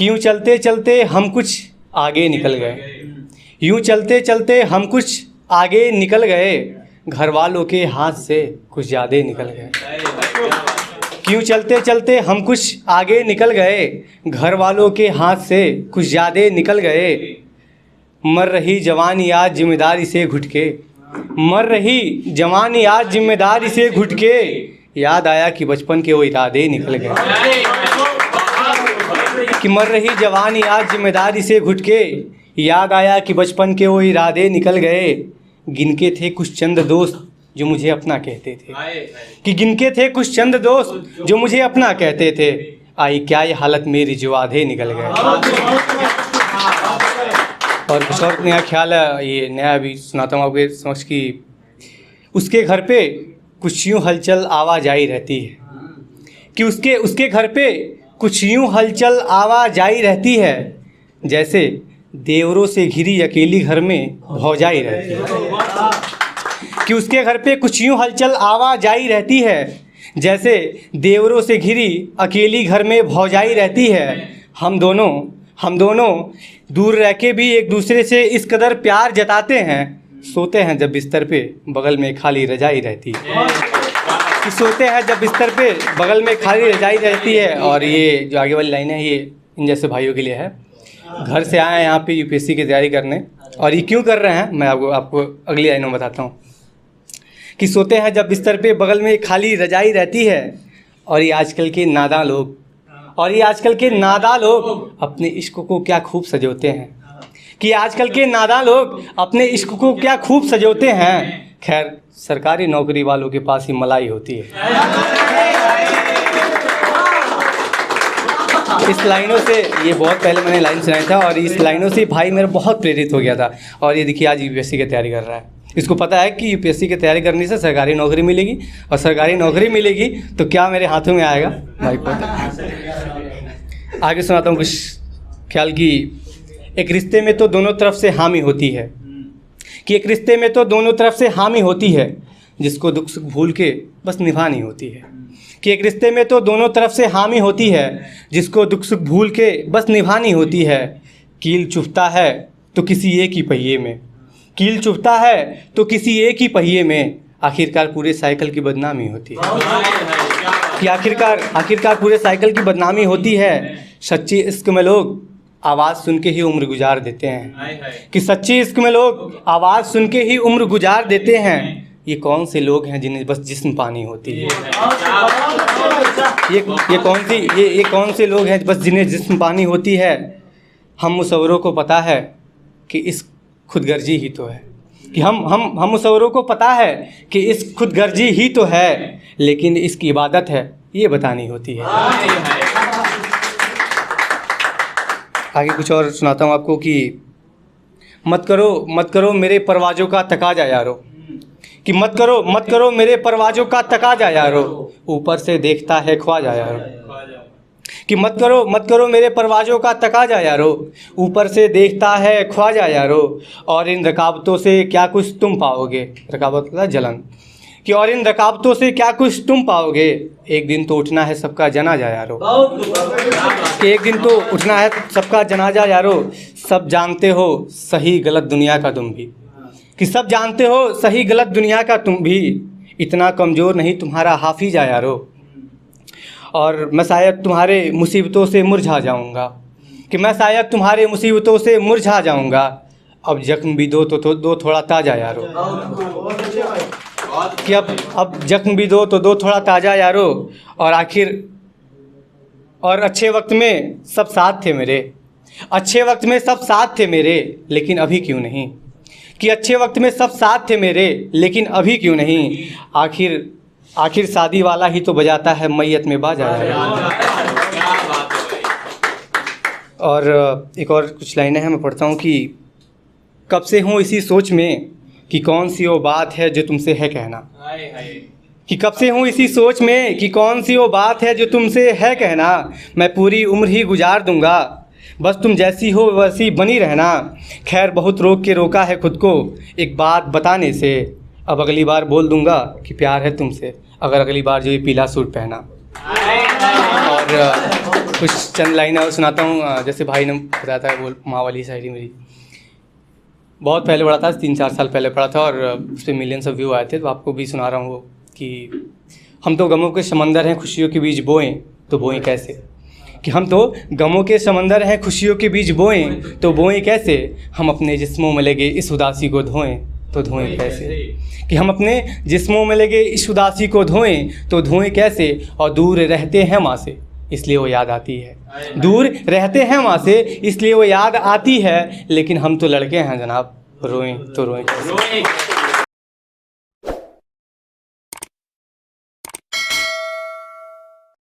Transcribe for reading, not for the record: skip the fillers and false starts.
यूँ चलते चलते हम कुछ आगे निकल गए, यूँ चलते चलते हम कुछ आगे निकल गए, घर वालों के हाथ से कुछ ज़्यादा निकल गए। यूँ चलते चलते हम कुछ आगे निकल गए, घर वालों के हाथ से कुछ ज़्यादा निकल गए। मर रही जवानी आज जिम्मेदारी से घुट के, मर रही जवानी आज जिम्मेदारी से घुट के, याद आया कि बचपन के वो इरादे निकल गए। कि मर रही जवानी आज जिम्मेदारी से घुट के, याद आया कि बचपन के वो इरादे निकल गए। गिनके थे कुछ चंद दोस्त जो मुझे अपना कहते थे, कि गिनके थे कुछ चंद दोस्त जो मुझे अपना कहते थे, आई क्या ये हालत मेरी जो आधे निकल गए। और कुछ और नया ख्याल है, ये नया अभी सुनाता हूँ आपके समक्ष कि उसके घर पे कुछ यूँ हलचल आवाज़ आई रहती है, कि उसके घर पे कुछ यूँ हलचल आवाज़ आई रहती है, जैसे देवरों से घिरी अकेली घर में भौजाई रहती है। कि उसके घर पे कुछ यूँ हलचल आवाज़ आई रहती है, जैसे देवरों से घिरी अकेली घर में भौजाई रहती है। हम दोनों दूर रह के भी एक दूसरे से इस कदर प्यार जताते हैं, सोते हैं जब बिस्तर पे बगल में खाली रजाई रहती है। कि सोते हैं जब बिस्तर पे बगल में खाली रजाई रहती है। और ये जो आगे वाली लाइन है ये इन जैसे भाइयों के लिए है। घर से आए हैं यहाँ पे यूपीएससी की तैयारी करने, और ये क्यों कर रहे हैं मैं आपको अगली लाइनों में बताता हूँ। कि सोते हैं जब बिस्तर पे बगल में खाली रजाई रहती है, और ये आजकल के नादां लोग अपने इश्क को क्या खूब सजोते हैं। कि आजकल के नादां लोग अपने इश्क को क्या खूब सजोते हैं। खैर सरकारी नौकरी वालों के पास ही मलाई होती है। इस लाइनों से, ये बहुत पहले मैंने लाइन सुनाया था, और इस लाइनों से भाई मेरा बहुत प्रेरित हो गया था। और ये देखिए आज यूपीएससी की तैयारी कर रहा है। इसको पता है कि यूपीएससी की तैयारी करने से सरकारी नौकरी मिलेगी, और सरकारी नौकरी मिलेगी तो क्या मेरे हाथों में आएगा भाई को। आगे सुनाता हूँ कुछ ख्याल कि एक रिश्ते में तो दोनों तरफ से हामी होती है, कि एक रिश्ते में तो दोनों तरफ से हामी होती है, जिसको दुख सुख भूल के बस निभानी होती है। कि एक रिश्ते में तो दोनों तरफ से हामी होती है, जिसको दुख सुख भूल के बस निभानी होती है। कील चुभता है तो किसी एक ही पहिए में, कील चुभता है तो किसी एक ही पहिए में, आखिरकार पूरे साइकिल की बदनामी होती है। कि आखिरकार पूरे साइकिल की बदनामी होती है। सच्ची इश्क में लोग आवाज़ सुन के ही उम्र गुजार देते हैं। कि सच्ची इश्क में लोग आवाज़ सुन के ही उम्र गुजार देते हैं। ये कौन से लोग हैं जिन्हें बस जिस्म पानी होती है। ये कौन से लोग हैं बस जिन्हें जिस्म पानी होती है। हम मुसव्वरों को पता है कि इस खुदगर्जी ही तो है, कि हम मुसव्वरों को पता है कि इस खुदगर्जी ही तो है, लेकिन इसकी इबादत है ये बतानी होती है। आगे कुछ और सुनाता हूँ आपको कि मत करो मेरे परवाज़ों का तकाजा यारो। कि मत करो मेरे परवाज़ों का तकाजा यारो, ऊपर से देखता है ख्वाजा यारो। कि मत करो मेरे परवाज़ों का तकाजा यारो, ऊपर से देखता है ख्वाजा यारो। और इन रकाबतों से क्या कुछ तुम पाओगे, रकाबत का जलन। कि और इन रकाबतों से क्या कुछ तुम पाओगे, एक दिन तो उठना है सबका जनाजा यारो। कि एक दिन तो उठना है सबका जनाजा यारो। सब जानते हो सही गलत दुनिया का तुम भी, कि सब जानते हो सही गलत दुनिया का तुम भी, इतना कमज़ोर नहीं तुम्हारा हाफिज़ा यारो। और मैं शायद तुम्हारे मुसीबतों से मुरझा जाऊंगा, कि मैं शायद तुम्हारे मुसीबतों से मुरझा जाऊंगा। अब जख्म भी दो तो दो थोड़ा ताज़ा यारो। कि अब जख्म भी दो तो दो थोड़ा ताज़ा यारो। और अच्छे वक्त में सब साथ थे मेरे, अच्छे वक्त में सब साथ थे मेरे, लेकिन अभी क्यों नहीं। कि अच्छे वक्त में सब साथ थे मेरे, लेकिन अभी क्यों नहीं। आखिर शादी वाला ही तो बजाता है मैयत में बाजा। और एक और कुछ लाइनें हैं मैं पढ़ता हूँ कि कब से हूँ इसी सोच में कि कौन सी वो बात है जो तुमसे है कहना। कि कब से हूँ इसी सोच में कि कौन सी वो बात है जो तुमसे है कहना। मैं पूरी उम्र ही गुजार दूंगा, बस तुम जैसी हो वैसी बनी रहना। खैर बहुत रोक के रोका है खुद को एक बात बताने से, अब अगली बार बोल दूंगा कि प्यार है तुमसे, अगर अगली बार जो ये पीला सूट पहना। और कुछ चंद लाइनें और सुनाता हूँ। जैसे भाई ने बताया था वो माँ वाली शायरी मेरी बहुत पहले पढ़ा था, 3-4 साल पहले पढ़ा था और उस पर मिलियंस ऑफ व्यू आए थे, तो आपको भी सुना रहा हूँ वो कि हम तो गमों के समंदर हैं खुशियों के बीज बोएं तो बोएं कैसे, कि हम तो गमों के समंदर हैं खुशियों के बीज बोएं तो बोएं कैसे, हम अपने जिस्मों में लगे इस उदासी को धोएं तो धोएं कैसे, कि हम अपने जिस्मों में लगे इस उदासी को धोएं तो धोएं कैसे, और दूर रहते हैं माँ से इसलिए वो याद आती है, दूर रहते हैं माँ से इसलिए वो याद आती है, लेकिन हम तो लड़के हैं जनाब, रोएं तो रोएं कैसे।